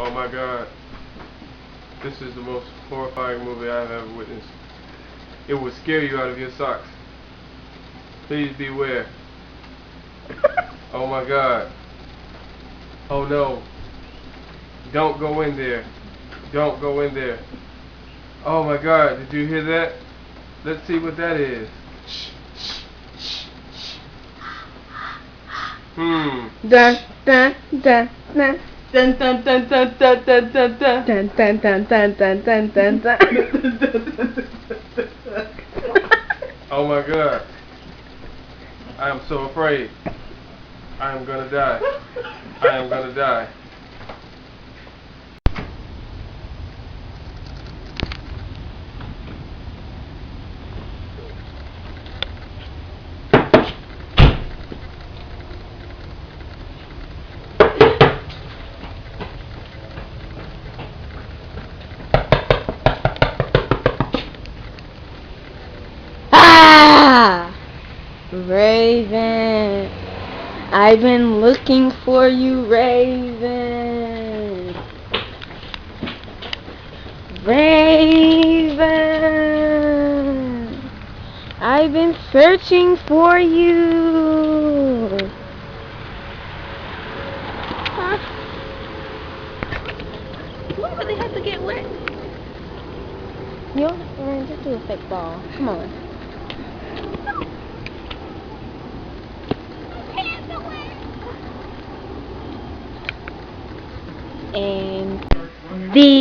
Oh my God. This is the most horrifying movie I've ever witnessed. It will scare you out of your socks. Please beware. Oh my God. Oh no. Don't go in there. Don't go in there. Oh my God. Did you hear that? Let's see what that is. Dun dun dun dun. Dun dun dun dun dun dun dun dun. Dun dun dun dun dun dun dun dun. Oh my God. I am so afraid. I am gonna die. I am gonna die. Ah! Raven, I've been looking for you, Raven. Raven, I've been searching for you. Huh? We really have to get wet. You don't have to run, just do a fake ball. Come on. And the